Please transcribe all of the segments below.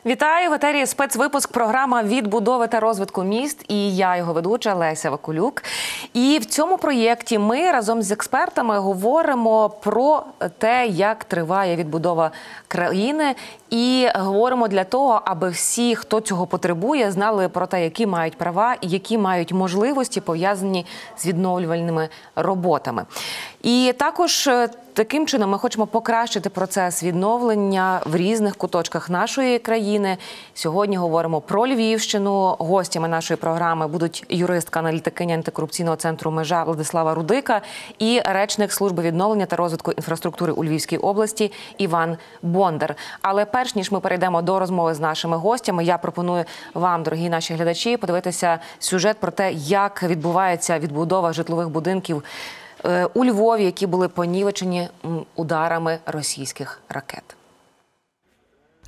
Вітаю! В етері спецвипуск програма «Відбудови та розвитку міст» і я, його ведуча Леся Вакулюк. І в цьому проєкті ми разом з експертами говоримо про те, як триває відбудова країни, і говоримо для того, аби всі, хто цього потребує, знали про те, які мають права і які мають можливості, пов'язані з відновлювальними роботами. І також таким чином ми хочемо покращити процес відновлення в різних куточках нашої країни. Сьогодні говоримо про Львівщину. Гостями нашої програми будуть юристка-аналітикиня антикорупційного центру «Межа» Владислава Рудика і речник служби відновлення та розвитку інфраструктури у Львівській області Іван Бондар. Але перш ніж ми перейдемо до розмови з нашими гостями, я пропоную вам, дорогі наші глядачі, подивитися сюжет про те, як відбувається відбудова житлових будинків у Львові, які були понівечені ударами російських ракет.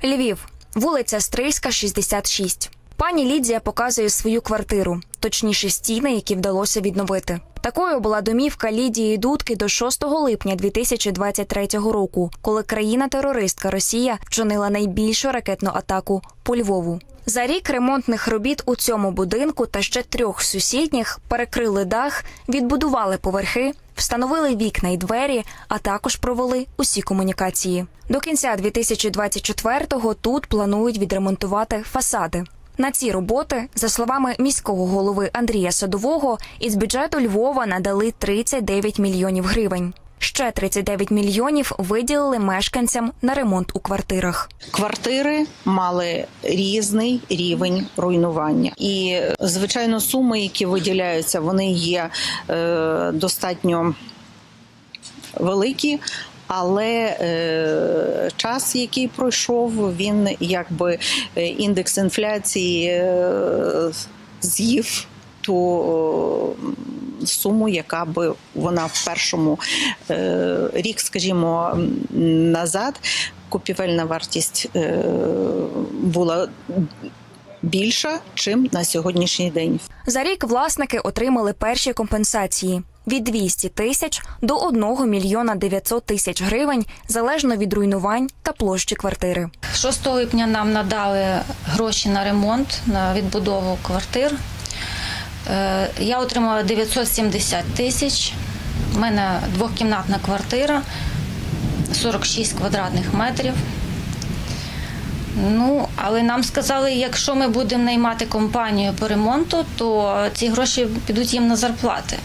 Львів. Вулиця Стрийська, 66. Пані Лідія показує свою квартиру, точніше стіни, які вдалося відновити. Такою була домівка Лідії Дудки до 6 липня 2023 року, коли країна-терористка Росія вчинила найбільшу ракетну атаку по Львову. За рік ремонтних робіт у цьому будинку та ще 3 сусідніх перекрили дах, відбудували поверхи, встановили вікна й двері, а також провели усі комунікації. До кінця 2024-го тут планують відремонтувати фасади. На ці роботи, за словами міського голови Андрія Садового, із бюджету Львова надали 39 мільйонів гривень. Ще 39 мільйонів виділили мешканцям на ремонт у квартирах. Квартири мали різний рівень руйнування. І, звичайно, суми, які виділяються, вони є достатньо великі. Але час, який пройшов, він якби індекс інфляції з'їв ту суму, яка би вона в першому рік, скажімо, назад, купівельна вартість була більша, чим на сьогоднішній день. За рік власники отримали перші компенсації – від 200 тисяч до 1 мільйона 900 тисяч гривень, залежно від руйнувань та площі квартири. 6 липня нам надали гроші на ремонт, на відбудову квартир. Я отримала 970 тисяч. У мене 2-кімнатна квартира, 46 квадратних метрів. Але нам сказали, якщо ми будемо наймати компанію по ремонту, то ці гроші підуть їм на зарплати.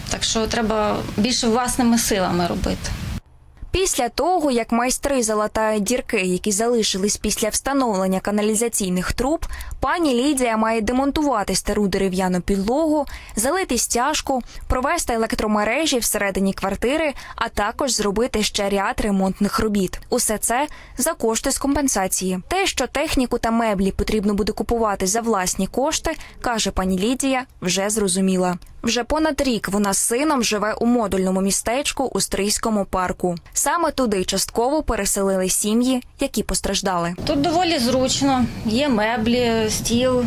Так що треба більше власними силами робити. Після того, як майстри залатають дірки, які залишились після встановлення каналізаційних труб, пані Лідія має демонтувати стару дерев'яну підлогу, залити стяжку, провести електромережі всередині квартири, а також зробити ще ряд ремонтних робіт. Усе це за кошти з компенсації. Те, що техніку та меблі потрібно буде купувати за власні кошти, каже пані Лідія, вже зрозуміла. Вже понад рік вона з сином живе у модульному містечку у Стрийському парку. Саме туди частково переселили сім'ї, які постраждали. Тут доволі зручно. Є меблі, стіл,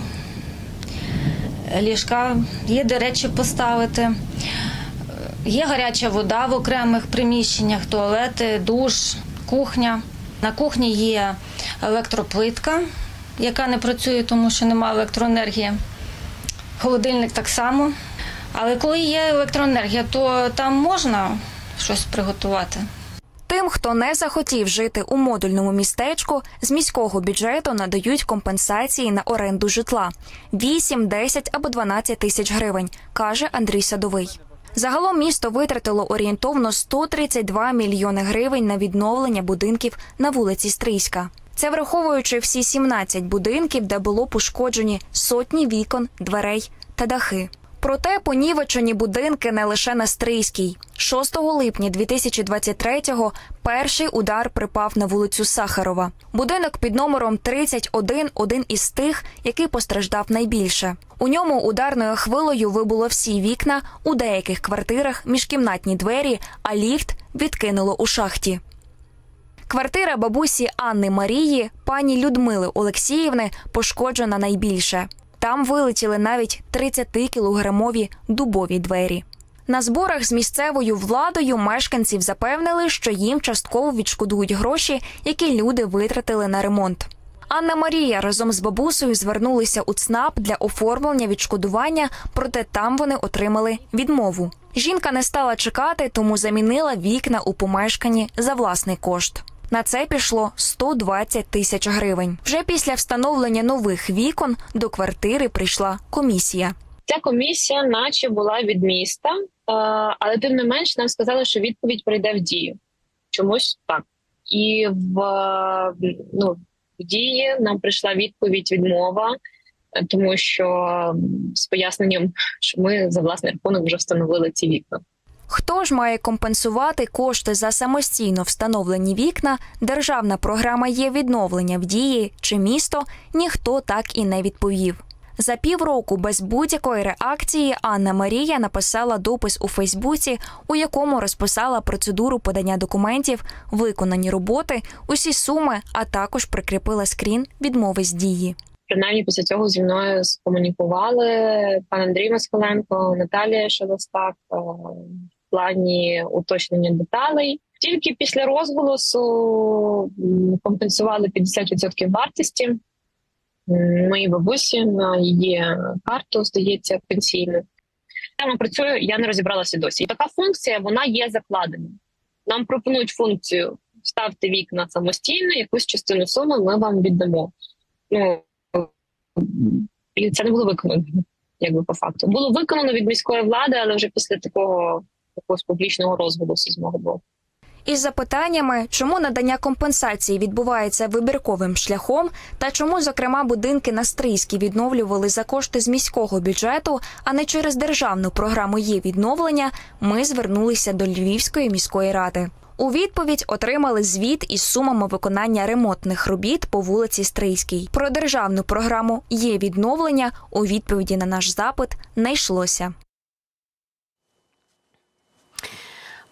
ліжка, є де речі поставити. Є гаряча вода в окремих приміщеннях, туалети, душ, кухня. На кухні є електроплитка, яка не працює, тому що немає електроенергії. Холодильник так само. Але коли є електроенергія, то там можна щось приготувати. Тим, хто не захотів жити у модульному містечку, з міського бюджету надають компенсації на оренду житла – 8, 10 або 12 тисяч гривень, каже Андрій Садовий. Загалом місто витратило орієнтовно 132 мільйони гривень на відновлення будинків на вулиці Стрийська. Це враховуючи всі 17 будинків, де було пошкоджені сотні вікон, дверей та дахи. Проте понівечені будинки не лише на Стрийській. 6 липня 2023-го перший удар припав на вулицю Сахарова. Будинок під номером 31 – один із тих, який постраждав найбільше. У ньому ударною хвилею вибуло всі вікна, у деяких квартирах міжкімнатні двері, а ліфт відкинуло у шахті. Квартира бабусі Анни Марії, пані Людмили Олексіївни, пошкоджена найбільше. Там вилетіли навіть 30-кілограмові дубові двері. На зборах з місцевою владою мешканців запевнили, що їм частково відшкодують гроші, які люди витратили на ремонт. Анна-Марія разом з бабусею звернулися у ЦНАП для оформлення відшкодування, проте там вони отримали відмову. Жінка не стала чекати, тому замінила вікна у помешканні за власний кошт. На це пішло 120 тисяч гривень. Вже після встановлення нових вікон до квартири прийшла комісія. Ця комісія наче була від міста, але тим не менш нам сказали, що відповідь прийде в дію. Чомусь так. І в дії нам прийшла відповідь відмова, тому що з поясненням, що ми за власний рахунок вже встановили ці вікна. Хто ж має компенсувати кошти за самостійно встановлені вікна, державна програма «Є-відновлення» в дії чи місто, ніхто так і не відповів. За півроку без будь-якої реакції Анна-Марія написала допис у Фейсбуці, у якому розписала процедуру подання документів, виконані роботи, усі суми, а також прикріпила скрін відмови з дії. Принаймні після цього зі мною скомунікували пан Андрій Москаленко, Наталія Шелестак в плані уточнення деталей. Тільки після розголосу компенсували 50% вартості моїй бабусі на її карту, здається, пенсійну. Там працюю, я не розібралася досі. І така функція, вона є закладена. Нам пропонують функцію «ставте вікна самостійно, якусь частину суми ми вам віддамо». І це не було виконано, якби по факту. Було виконано від міської влади, але вже після такого якогось публічного розголосу з мого боку. Із запитаннями, чому надання компенсації відбувається вибірковим шляхом та чому, зокрема, будинки на Стрийській відновлювали за кошти з міського бюджету, а не через державну програму «Є-відновлення», ми звернулися до Львівської міської ради. У відповідь отримали звіт із сумами виконання ремонтних робіт по вулиці Стрийській. Про державну програму «Є-відновлення» у відповіді на наш запит не йшлося.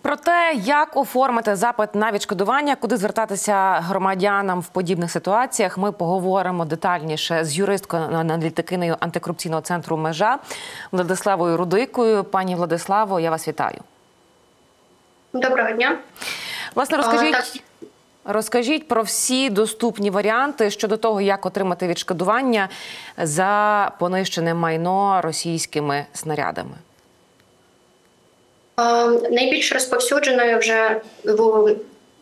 Про те, як оформити запит на відшкодування, куди звертатися громадянам в подібних ситуаціях, ми поговоримо детальніше з юристкою-аналітикинею антикорупційного центру «Межа» Владиславою Рудикою. Пані Владиславо, я вас вітаю. Доброго дня. Власне, розкажіть про всі доступні варіанти щодо того, як отримати відшкодування за понищене майно російськими снарядами. Найбільш розповсюдженою вже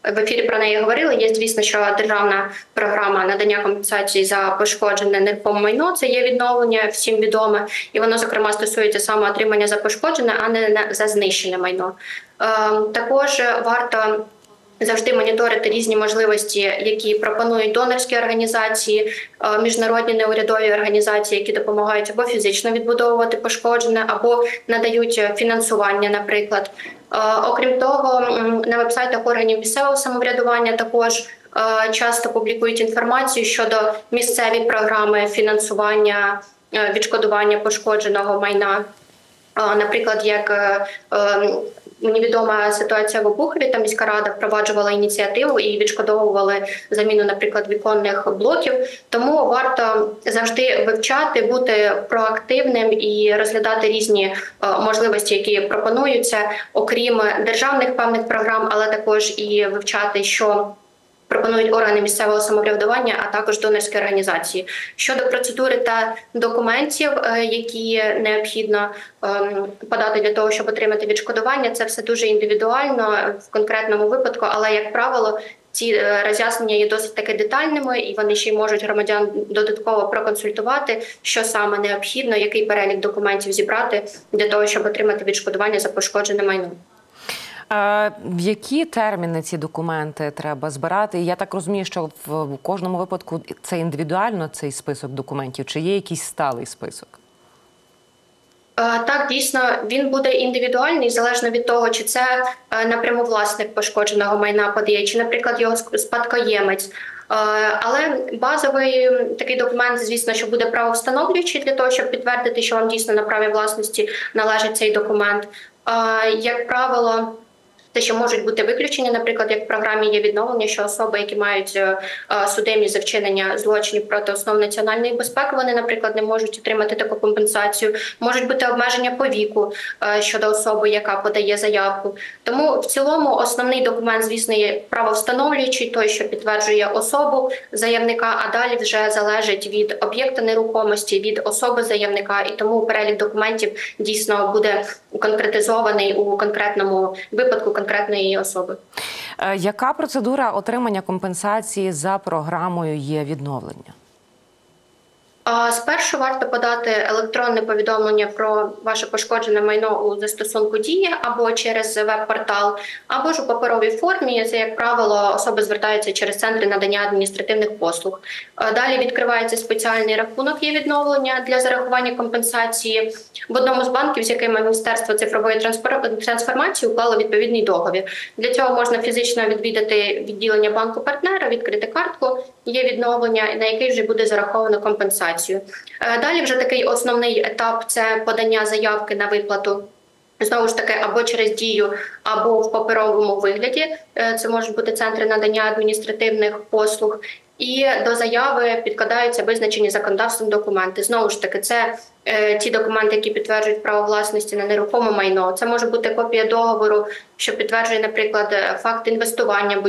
в ефірі про неї говорили. Є, звісно, що державна програма надання компенсації за пошкоджене нерухоме майно. Це є відновлення, всім відоме. І воно, зокрема, стосується саме отримання за пошкоджене, а не за знищене майно. Також варто завжди моніторити різні можливості, які пропонують донорські організації, міжнародні неурядові організації, які допомагають або фізично відбудовувати пошкоджене, або надають фінансування, наприклад. Окрім того, на вебсайтах органів місцевого самоврядування також часто публікують інформацію щодо місцеві програми фінансування, відшкодування пошкодженого майна. Наприклад, як мені відома ситуація в Обухові, там міська рада впроваджувала ініціативу і відшкодовували заміну, наприклад, віконних блоків. Тому варто завжди вивчати, бути проактивним і розглядати різні можливості, які пропонуються, окрім державних певних програм, але також і вивчати, що пропонують органи місцевого самоврядування, а також донорські організації. Щодо процедури та документів, які необхідно подати для того, щоб отримати відшкодування, це все дуже індивідуально в конкретному випадку, але, як правило, ці роз'яснення є досить таки детальними, і вони ще й можуть громадян додатково проконсультувати, що саме необхідно, який перелік документів зібрати для того, щоб отримати відшкодування за пошкоджене майно. В які терміни ці документи треба збирати? Я так розумію, що в кожному випадку це індивідуально, цей список документів, чи є якийсь сталий список? Так, дійсно, він буде індивідуальний, залежно від того, чи це напряму власник пошкодженого майна подає, чи, наприклад, його спадкоємець. Але базовий такий документ, звісно, що буде правовстановлюючий для того, щоб підтвердити, що вам дійсно на праві власності належить цей документ. Як правило, Те, що можуть бути виключення, наприклад, як в програмі є відновлення, що особи, які мають судимість за вчинення злочинів проти основ національної безпеки, вони, наприклад, не можуть отримати таку компенсацію. Можуть бути обмеження по віку щодо особи, яка подає заявку. Тому в цілому основний документ, звісно, є правовстановлюючий, той, що підтверджує особу заявника, а далі вже залежить від об'єкта нерухомості, від особи заявника, і тому перелік документів дійсно буде конкретизований у конкретному випадку конкретної особи. Яка процедура отримання компенсації за програмою «Є-відновлення»? Спершу варто подати електронне повідомлення про ваше пошкоджене майно у застосунку «Дія» або через веб-портал, або ж у паперовій формі. Це, як правило, особи звертаються через центри надання адміністративних послуг. Далі відкривається спеціальний рахунок «Є-відновлення» для зарахування компенсації в одному з банків, з якими Міністерство цифрової трансформації уклало відповідний договір. Для цього можна фізично відвідати відділення банку-партнера, відкрити картку «Є-відновлення», на який вже буде зараховано компенсацію. Далі вже такий основний етап – це подання заявки на виплату. Знову ж таки, або через Дію, або в паперовому вигляді. Це можуть бути центри надання адміністративних послуг. І до заяви підкладаються визначені законодавством документи. Знову ж таки, це ті документи, які підтверджують право власності на нерухоме майно. Це може бути копія договору, що підтверджує, наприклад, факт інвестування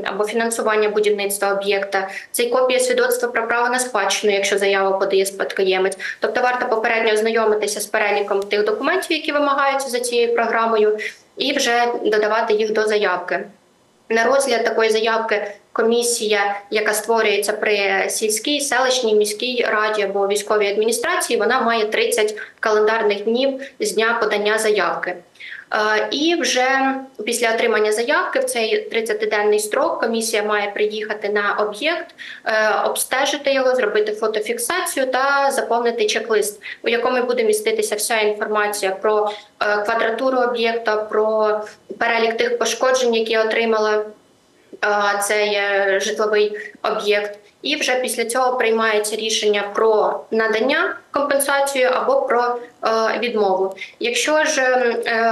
або фінансування будівництва об'єкта. Це й копія свідоцтва про право на спадщину, якщо заяву подає спадкоємець. Тобто варто попередньо ознайомитися з переліком тих документів, які вимагаються за цією програмою, і вже додавати їх до заявки. На розгляд такої заявки комісія, яка створюється при сільській, селищній, міській раді або військовій адміністрації, вона має 30 календарних днів з дня подання заявки. І вже після отримання заявки в цей 30-денний строк комісія має приїхати на об'єкт, обстежити його, зробити фотофіксацію та заповнити чек-лист, у якому буде міститися вся інформація про квадратуру об'єкта, про перелік тих пошкоджень, які отримала цей житловий об'єкт. І вже після цього приймається рішення про надання компенсації або про відмову. Якщо ж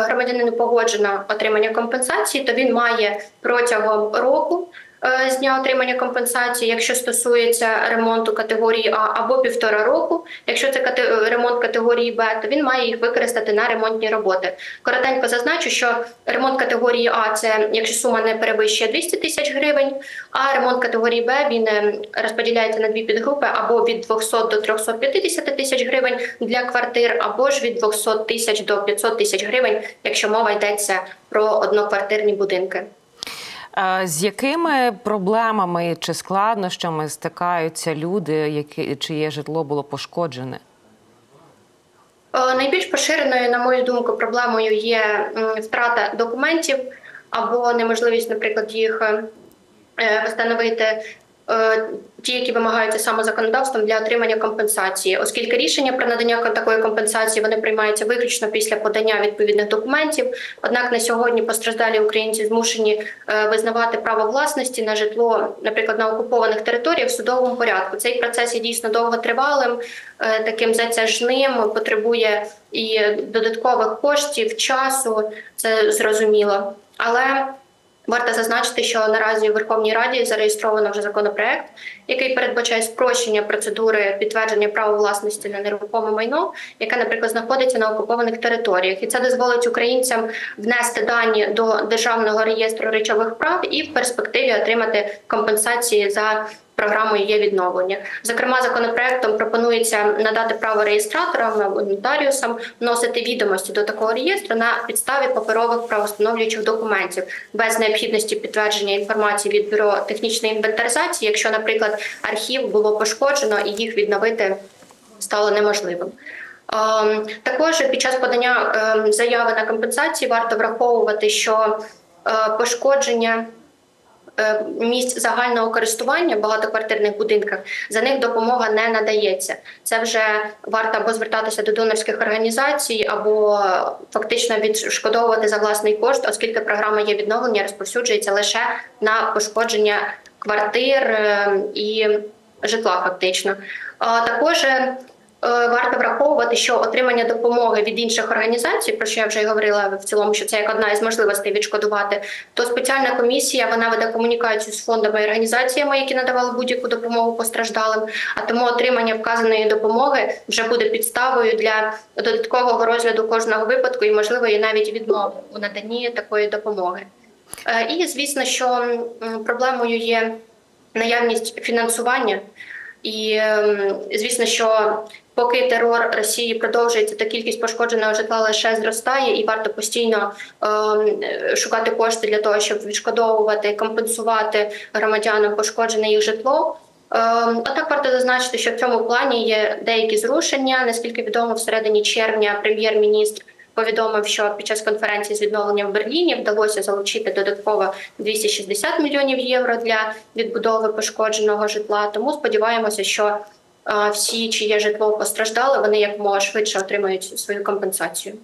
громадянину погоджено отримання компенсації, то він має протягом року з дня отримання компенсації, якщо стосується ремонту категорії А, або 1,5 року. Якщо це ремонт категорії Б, то він має їх використати на ремонтні роботи. Коротенько зазначу, що ремонт категорії А – це якщо сума не перевищує 200 тисяч гривень, а ремонт категорії Б, він розподіляється на дві підгрупи, або від 200 до 350 тисяч гривень для квартир, або ж від 200 тисяч до 500 тисяч гривень, якщо мова йдеться про одноквартирні будинки. З якими проблемами чи складнощами стикаються люди, чиє житло було пошкоджене? Найбільш поширеною, на мою думку, проблемою є втрата документів або неможливість, наприклад, їх встановити, ті, які вимагаються саме законодавством для отримання компенсації, оскільки рішення про надання такої компенсації вони приймаються виключно після подання відповідних документів. Однак на сьогодні постраждалі українці змушені визнавати право власності на житло, наприклад, на окупованих територіях в судовому порядку. Цей процес є дійсно довготривалим, таким затяжним, потребує і додаткових коштів, часу, це зрозуміло. Але варто зазначити, що наразі у Верховній Раді зареєстровано вже законопроект, який передбачає спрощення процедури підтвердження права власності на нерухоме майно, яке, наприклад, знаходиться на окупованих територіях. І це дозволить українцям внести дані до Державного реєстру речових прав і в перспективі отримати компенсації за програмою «Є-відновлення». Зокрема, законопроектом пропонується надати право реєстраторам або нотаріусам вносити відомості до такого реєстру на підставі паперових правовстановлюючих документів, без необхідності підтвердження інформації від Бюро технічної інвентаризації, якщо, наприклад, архів було пошкоджено і їх відновити стало неможливим. Також під час подання заяви на компенсації варто враховувати, що пошкодження місць загального користування в багатоквартирних будинках, за них допомога не надається. Це вже варто або звертатися до донорських організацій, або фактично відшкодовувати за власний кошт, оскільки програма «Є-відновлення» розповсюджується лише на пошкодження квартир і житла фактично. Також варто враховувати, що отримання допомоги від інших організацій, про що я вже й говорила в цілому, що це як одна із можливостей відшкодувати, то спеціальна комісія, вона веде комунікацію з фондами і організаціями, які надавали будь-яку допомогу постраждалим, а тому отримання вказаної допомоги вже буде підставою для додаткового розгляду кожного випадку і, можливо, і навіть відмови у наданні такої допомоги. І, звісно, що проблемою є наявність фінансування. І, звісно, що поки терор Росії продовжується, то кількість пошкодженого житла лише зростає, і варто постійно шукати кошти для того, щоб відшкодовувати, компенсувати громадянам пошкоджене їх житло. Отак варто зазначити, що в цьому плані є деякі зрушення. Наскільки відомо, всередині червня прем'єр-міністр повідомив, що під час конференції з відновлення в Берліні вдалося залучити додатково 260 мільйонів євро для відбудови пошкодженого житла. Тому сподіваємося, що всі, чиє житло постраждало, вони якомога швидше отримають свою компенсацію.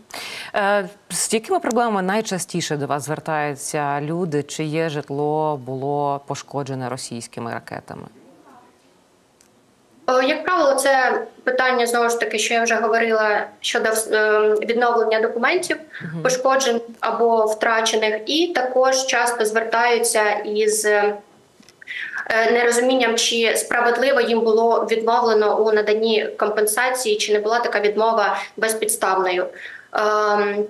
З якими проблемами найчастіше до вас звертаються люди, чиє житло було пошкоджене російськими ракетами? Як правило, це питання, знову ж таки, що я вже говорила, щодо відновлення документів, пошкоджених або втрачених, і також часто звертаються із нерозумінням, чи справедливо їм було відмовлено у наданні компенсації, чи не була така відмова безпідставною.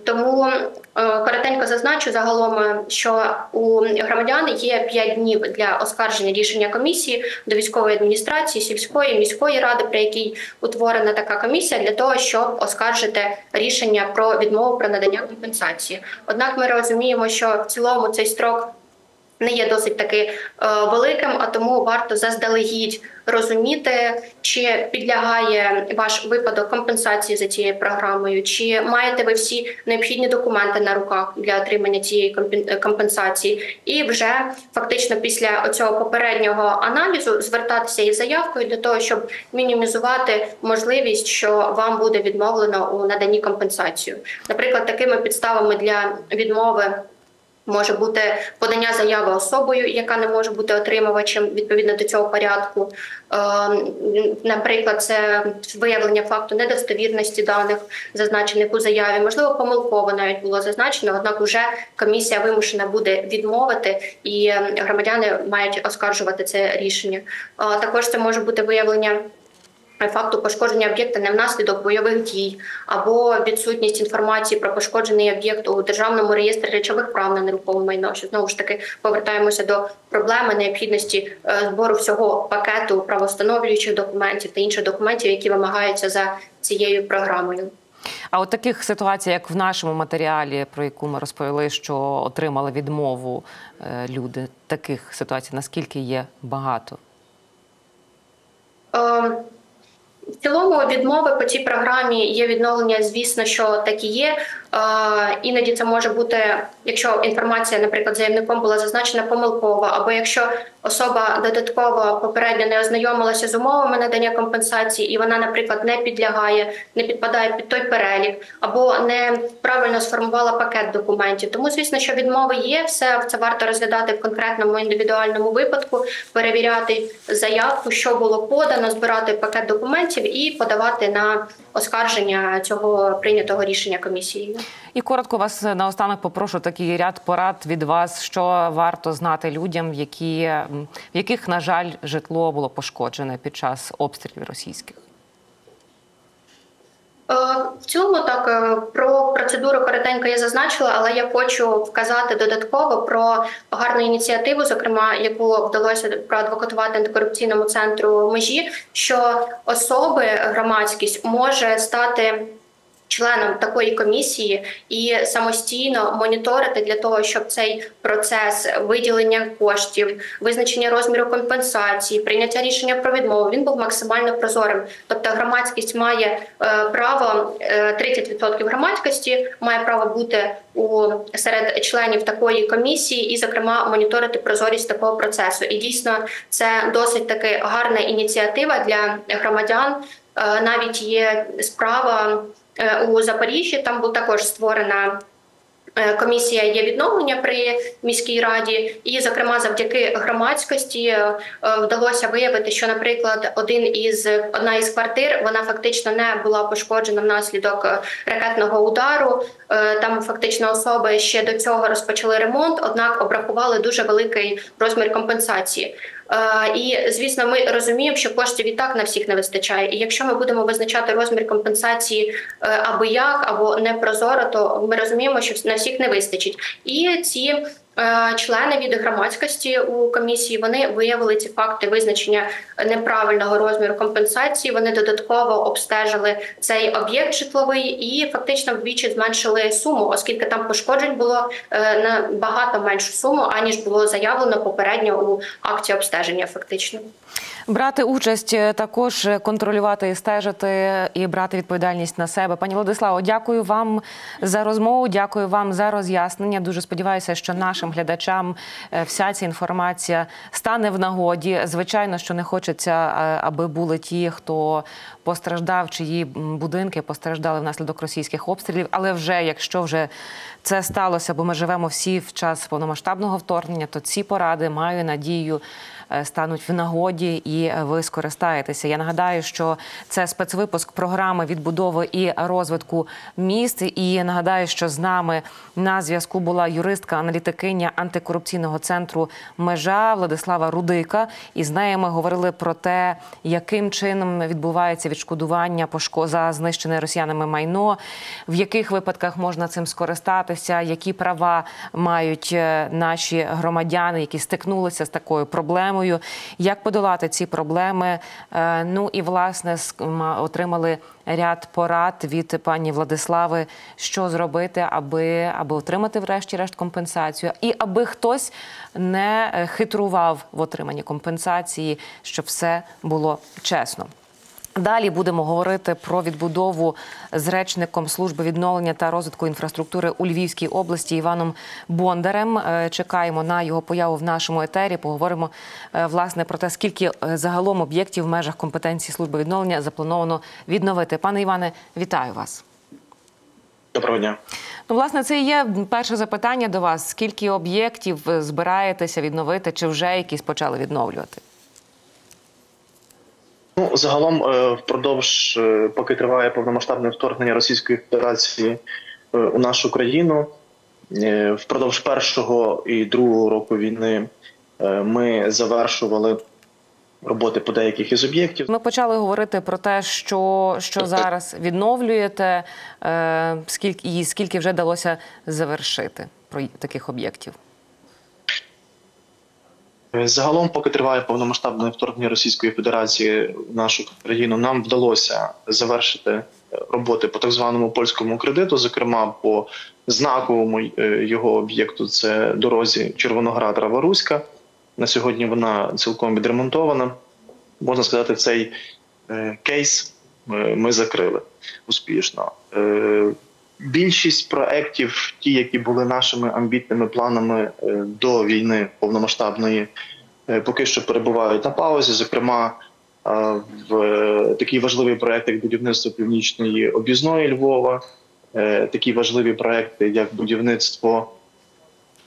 Тому коротенько зазначу загалом, що у громадян є 5 днів для оскарження рішення комісії до військової адміністрації, сільської, міської ради, при якій утворена така комісія, для того, щоб оскаржити рішення про відмову про надання компенсації. Однак ми розуміємо, що в цілому цей строк не є досить таки великим, а тому варто заздалегідь розуміти, чи підлягає ваш випадок компенсації за цією програмою, чи маєте ви всі необхідні документи на руках для отримання цієї компенсації. І вже фактично після цього попереднього аналізу звертатися із заявкою для того, щоб мінімізувати можливість, що вам буде відмовлено у наданні компенсацію. Наприклад, такими підставами для відмови може бути подання заяви особою, яка не може бути отримувачем відповідно до цього порядку. Наприклад, це виявлення факту недостовірності даних, зазначених у заяві. Можливо, помилково навіть було зазначено, однак вже комісія вимушена буде відмовити, і громадяни мають оскаржувати це рішення. Також це може бути виявлення факту пошкодження об'єкта не внаслідок бойових дій або відсутність інформації про пошкоджений об'єкт у Державному реєстрі речових прав на нерухоме майно, що знову ж таки повертаємося до проблеми необхідності збору всього пакету правовстановлюючих документів та інших документів, які вимагаються за цією програмою. А от таких ситуацій, як в нашому матеріалі, про яку ми розповіли, що отримали відмову люди, таких ситуацій наскільки є багато? В цілому відмови по цій програмі є відновлення, звісно, що так і є. Іноді це може бути, якщо інформація, наприклад, заявником була зазначена помилково, або якщо особа додатково попередньо не ознайомилася з умовами надання компенсації, і вона, наприклад, не підлягає, не підпадає під той перелік, або не правильно сформувала пакет документів. Тому, звісно, що відмови є, все це варто розглядати в конкретному індивідуальному випадку, перевіряти заявку, що було подано, збирати пакет документів і подавати на оскарження цього прийнятого рішення комісії. І коротко вас наостанок попрошу такий ряд порад від вас, що варто знати людям, в яких, на жаль, житло було пошкоджене під час обстрілів російських. В цілому так, про процедуру коротенько я зазначила, але я хочу вказати додатково про гарну ініціативу, зокрема, яку вдалося проадвокатувати антикорупційному центру «Межі», що особи, громадськість може стати членом такої комісії і самостійно моніторити для того, щоб цей процес виділення коштів, визначення розміру компенсації, прийняття рішення про відмову, він був максимально прозорим. Тобто громадськість має право, 30% громадськості має право бути серед членів такої комісії і, зокрема, моніторити прозорість такого процесу. І дійсно це досить таки гарна ініціатива для громадян. Навіть є справа у Запоріжжі, там була також створена комісія є відновлення при міській раді, і, зокрема, завдяки громадськості вдалося виявити, що, наприклад, одна із квартир, вона фактично не була пошкоджена внаслідок ракетного удару. Там фактично особи ще до цього розпочали ремонт, однак обрахували дуже великий розмір компенсації. І, звісно, ми розуміємо, що коштів і так на всіх не вистачає. І якщо ми будемо визначати розмір компенсації або як, або непрозоро, то ми розуміємо, що на всіх не вистачить. І ці члени від громадськості у комісії, вони виявили ці факти визначення неправильного розміру компенсації. Вони додатково обстежили цей об'єкт житловий і фактично вдвічі зменшили суму, оскільки там пошкоджень було на багато меншу суму, аніж було заявлено попередньо у акті обстеження фактично. Брати участь, також контролювати і стежити, і брати відповідальність на себе. Пані Владиславо, дякую вам за розмову, дякую вам за роз'яснення. Дуже сподіваюся, що нашим глядачам вся ця інформація стане в нагоді. Звичайно, що не хочеться, аби були ті, хто постраждав, чиї будинки постраждали внаслідок російських обстрілів. Але якщо вже це сталося, бо ми живемо всі в час повномасштабного вторгнення, то ці поради, маю надію, стануть в нагоді і ви скористаєтеся. Я нагадаю, що це спецвипуск програми відбудови і розвитку міст. І нагадаю, що з нами на зв'язку була юристка-аналітикиня антикорупційного центру «Межа» Владислава Рудика. І з нею ми говорили про те, яким чином відбувається відшкодування за знищене росіянами майно, в яких випадках можна цим скористатися, які права мають наші громадяни, які стикнулися з такою проблемою, як подолати ці проблеми. Ну і, власне, отримали ряд порад від пані Владислави, що зробити, аби отримати врешті-решт компенсацію. І аби хтось не хитрував в отриманні компенсації, щоб все було чесно. Далі будемо говорити про відбудову з речником Служби відновлення та розвитку інфраструктури у Львівській області Іваном Бондарем. Чекаємо на його появу в нашому етері. Поговоримо, власне, про те, скільки загалом об'єктів в межах компетенції Служби відновлення заплановано відновити. Пане Іване, вітаю вас. Доброго дня. Ну, власне, це і є перше запитання до вас. Скільки об'єктів збираєтеся відновити, чи вже якісь почали відновлювати? Ну, загалом, впродовж, поки триває повномасштабне вторгнення Російської Федерації у нашу країну, впродовж першого і другого року війни ми завершували роботи по деяких із об'єктів. Ми почали говорити про те, що зараз відновлюєте, скільки вже вдалося завершити таких об'єктів. Загалом, поки триває повномасштабне вторгнення Російської Федерації в нашу країну, нам вдалося завершити роботи по так званому польському кредиту, зокрема по знаковому його об'єкту, це дорозі Червоноград-Рава-Руська. На сьогодні вона цілком відремонтована. Можна сказати, цей кейс ми закрили успішно. Більшість проєктів, ті, які були нашими амбітними планами до війни повномасштабної, поки що перебувають на паузі. Зокрема, в такий важливий проєкт, як будівництво північної об'їзної Львова, такі важливі проєкти, як будівництво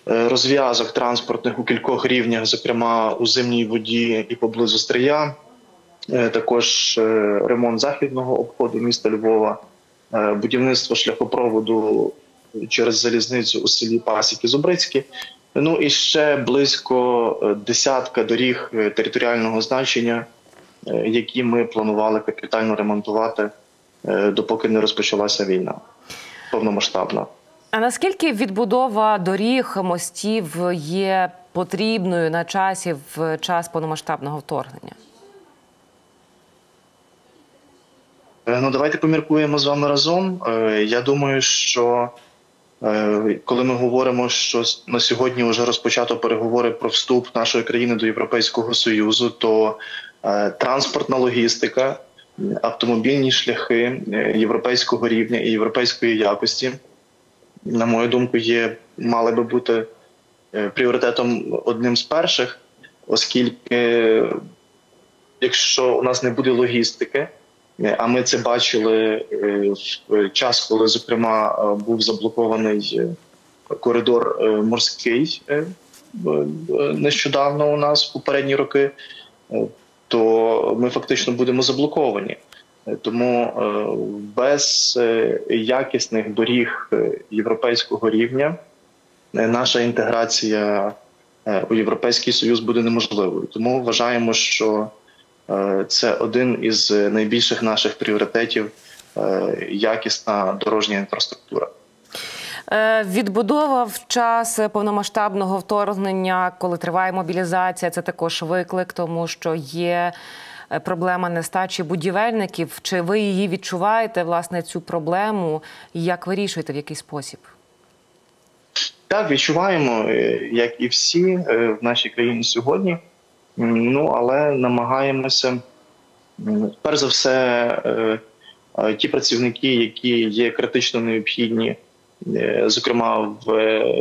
розв'язок транспортних у кількох рівнях, зокрема у Зимній воді і поблизу Стрия, також ремонт західного обходу міста Львова, будівництво шляхопроводу через залізницю у селі Пасіки-Зубрицькі. Ну і ще близько десятка доріг територіального значення, які ми планували капітально ремонтувати, допоки не розпочалася війна повномасштабна. А наскільки відбудова доріг, мостів є потрібною на часі в час повномасштабного вторгнення? Ну, давайте поміркуємо з вами разом. Я думаю, що коли ми говоримо, що на сьогодні вже розпочато переговори про вступ нашої країни до Європейського Союзу, то транспортна логістика, автомобільні шляхи європейського рівня і європейської якості, на мою думку, мали би бути пріоритетом одним з перших, оскільки якщо у нас не буде логістики, а ми це бачили в час, коли, зокрема, був заблокований коридор морський нещодавно у нас в попередні роки, то ми фактично будемо заблоковані. Тому без якісних доріг європейського рівня наша інтеграція у Європейський Союз буде неможливою. Тому вважаємо, що це один із найбільших наших пріоритетів – якісна дорожня інфраструктура. Відбудова в час повномасштабного вторгнення, коли триває мобілізація, це також виклик, тому що є проблема нестачі будівельників. Чи ви її відчуваєте, власне, цю проблему? І як вирішуєте, в який спосіб? Так, відчуваємо, як і всі в нашій країні сьогодні. Але намагаємося, перш за все, ті працівники, які є критично необхідні, зокрема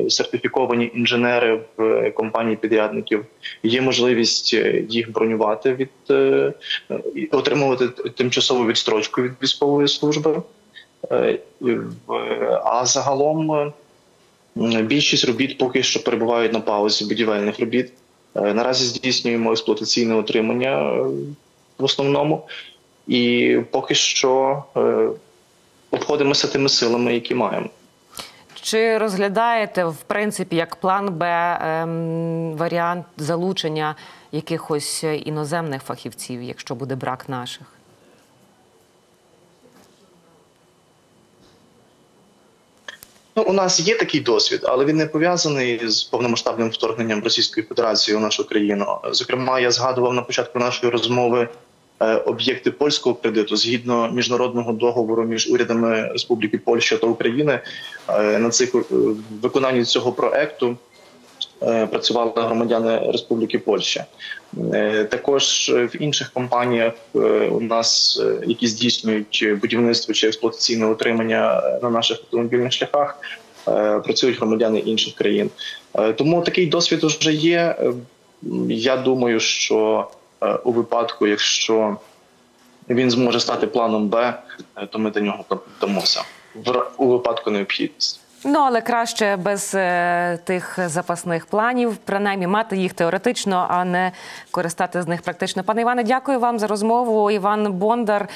сертифіковані інженери в компанії підрядників, є можливість їх бронювати, отримувати тимчасову відстрочку від військової служби. А загалом більшість робіт поки що перебувають на паузі, будівельних робіт. Наразі здійснюємо експлуатаційне утримання в основному. І поки що обходимося тими силами, які маємо. Чи розглядаєте, в принципі, як план Б варіант залучення якихось іноземних фахівців, якщо буде брак наших? У нас є такий досвід, але він не пов'язаний з повномасштабним вторгненням Російської Федерації у нашу країну. Зокрема, я згадував на початку нашої розмови об'єкти польського кредиту. Згідно міжнародного договору між урядами Республіки Польща та України, на виконанні цього проекту працювали громадяни Республіки Польща. Також в інших компаніях у нас, які здійснюють будівництво чи експлуатаційне утримання на наших автомобільних шляхах, працюють громадяни інших країн. Тому такий досвід вже є. Я думаю, що у випадку, якщо він зможе стати планом Б, то ми до нього дамося у випадку необхідності. Але краще без тих запасних планів, принаймні мати їх теоретично, а не користати з них практично. Пане Іване, дякую вам за розмову. Іван Бондар,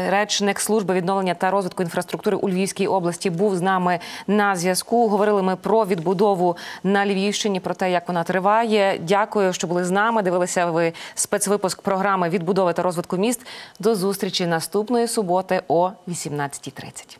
речник служби відновлення та розвитку інфраструктури у Львівській області, був з нами на зв'язку. Говорили ми про відбудову на Львівщині, про те, як вона триває. Дякую, що були з нами. Дивилися ви спецвипуск програми «Відбудови та розвитку міст». До зустрічі наступної суботи о 18:30.